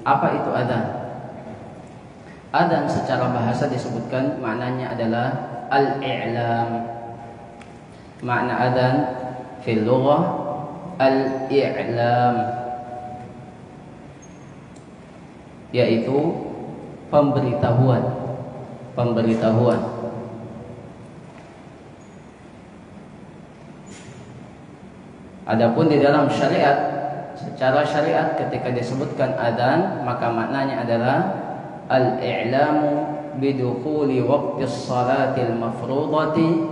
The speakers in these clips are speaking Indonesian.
Apa itu adzan? Adzan secara bahasa disebutkan maknanya adalah al-i'lam. Makna adzan fil lughah al-i'lam, yaitu pemberitahuan. Adapun di dalam syariat, secara syariat ketika disebutkan adzan, maka maknanya adalah al-i'lamu bidukhuli waqtis salatil mafrudati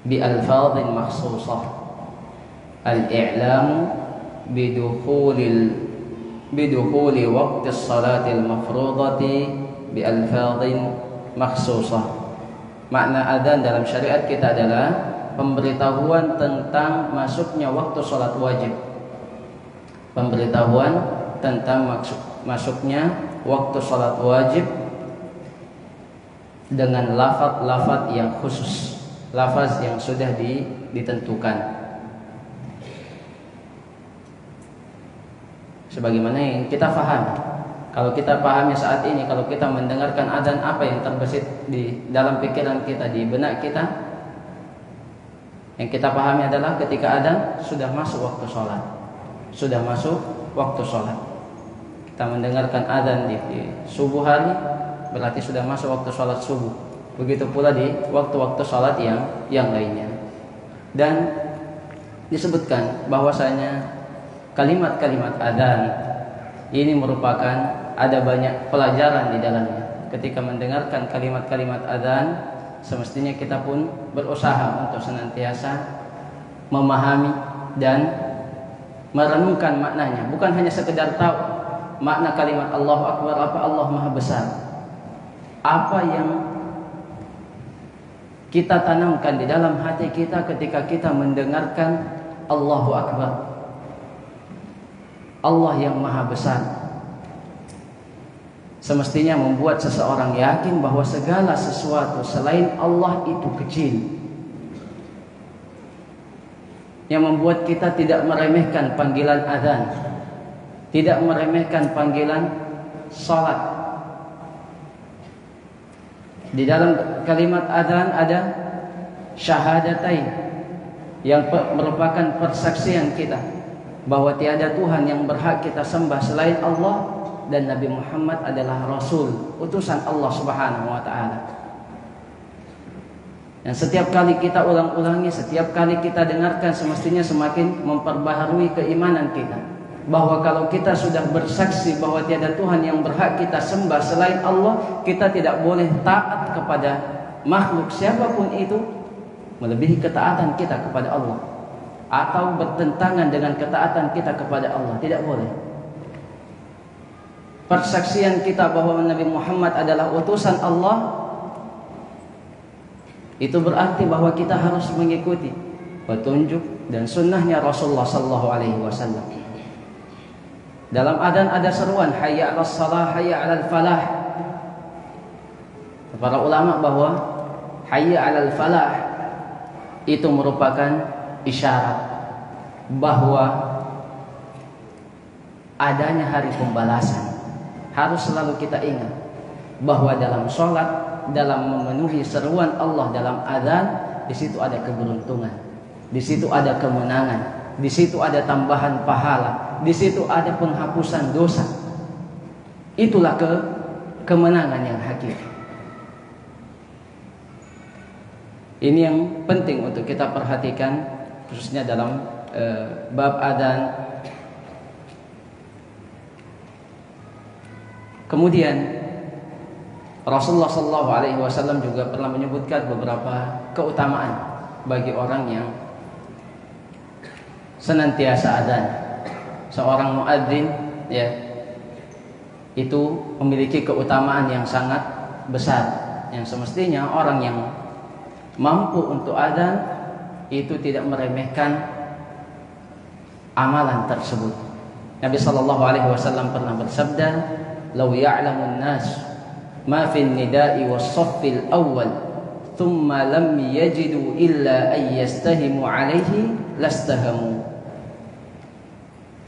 bi alfadhin makhsusah. Al-i'lamu bidukhuli waqtis salatil mafrudati bi alfadhin makhsusah. Makna adzan dalam syariat kita adalah pemberitahuan tentang masuknya waktu sholat wajib. Pemberitahuan tentang masuknya waktu sholat wajib dengan lafaz-lafaz yang khusus, lafaz yang sudah ditentukan. Sebagaimana yang kita paham. Kalau kita pahamnya saat ini, kalau kita mendengarkan adzan, apa yang terbesit di dalam pikiran kita, di benak kita? Yang kita pahami adalah ketika adzan sudah masuk waktu sholat. Sudah masuk waktu sholat. Kita mendengarkan adzan di subuh hari, berarti sudah masuk waktu sholat subuh. Begitu pula di waktu-waktu sholat yang lainnya. Dan disebutkan bahwasanya kalimat-kalimat adzan ini merupakan ada banyak pelajaran di dalamnya. Ketika mendengarkan kalimat-kalimat adzan, semestinya kita pun berusaha untuk senantiasa memahami dan merenungkan maknanya. Bukan hanya sekedar tahu makna kalimat Allahu Akbar, apa Allah Maha Besar. Apa yang kita tanamkan di dalam hati kita ketika kita mendengarkan Allahu Akbar, Allah yang Maha Besar, semestinya membuat seseorang yakin bahwa segala sesuatu selain Allah itu kecil. Yang membuat kita tidak meremehkan panggilan adzan, tidak meremehkan panggilan salat. Di dalam kalimat adzan ada syahadatain yang merupakan persaksian kita bahwa tiada Tuhan yang berhak kita sembah selain Allah, dan Nabi Muhammad adalah Rasul, utusan Allah Subhanahu wa ta'ala. Dan setiap kali kita ulang-ulangi, setiap kali kita dengarkan, semestinya semakin memperbaharui keimanan kita. Bahwa kalau kita sudah bersaksi bahwa tiada Tuhan yang berhak kita sembah selain Allah, kita tidak boleh taat kepada makhluk siapapun itu melebihi ketaatan kita kepada Allah, atau bertentangan dengan ketaatan kita kepada Allah. Tidak boleh. Persaksian kita bahwa Nabi Muhammad adalah utusan Allah, itu berarti bahwa kita harus mengikuti petunjuk dan sunnahnya Rasulullah sallallahu alaihi wasallam. Dalam adzan ada seruan hayya 'alas shalah, hayya 'alal falah. Para ulama bahwa hayya 'alal falah itu merupakan isyarat bahwa adanya hari pembalasan. Harus selalu kita ingat bahwa dalam sholat, dalam memenuhi seruan Allah dalam adzan, di situ ada keberuntungan, di situ ada kemenangan, di situ ada tambahan pahala, di situ ada penghapusan dosa. Itulah kemenangan yang hakiki. Ini yang penting untuk kita perhatikan, khususnya dalam bab adzan. Kemudian Rasulullah SAW juga pernah menyebutkan beberapa keutamaan bagi orang yang senantiasa adzan. Seorang muadzin, ya, itu memiliki keutamaan yang sangat besar, yang semestinya orang yang mampu untuk adzan itu tidak meremehkan amalan tersebut. Nabi SAW pernah bersabda, "Lau ya'lamun nas ma fil nida'i was-saffil awwal, thumma lam yajidu illa ay yastahimu 'alaihi lastahamu."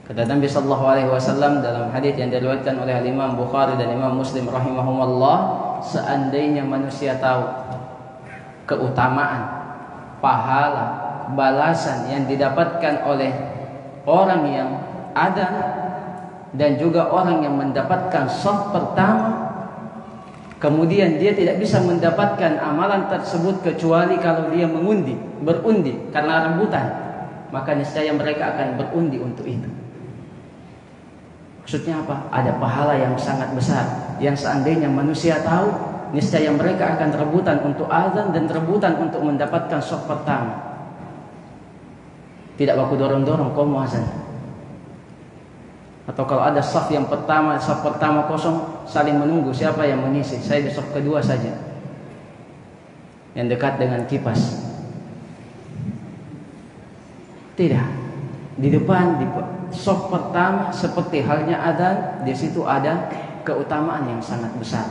Kata Nabi sallallahu alaihi wasallam dalam hadis yang diriwayatkan oleh Imam Bukhari dan Imam Muslim rahimahumullah, seandainya manusia tahu keutamaan, pahala, balasan yang didapatkan oleh orang yang ada dan juga orang yang mendapatkan shaf pertama, kemudian dia tidak bisa mendapatkan amalan tersebut kecuali kalau dia berundi karena rebutan, maka niscaya mereka akan berundi untuk itu. Maksudnya apa? Ada pahala yang sangat besar yang seandainya manusia tahu, niscaya mereka akan rebutan untuk azan dan rebutan untuk mendapatkan shaf pertama. Tidak baku dorong-dorong kau mau azan. Atau kalau ada shaf pertama kosong, saling menunggu siapa yang mengisi. Saya di shaf kedua saja, yang dekat dengan kipas. Tidak, di depan di shaf pertama seperti halnya adzan, di situ ada keutamaan yang sangat besar.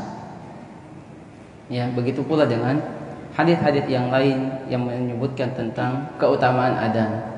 Ya, begitu pula dengan hadis-hadis yang lain yang menyebutkan tentang keutamaan adzan.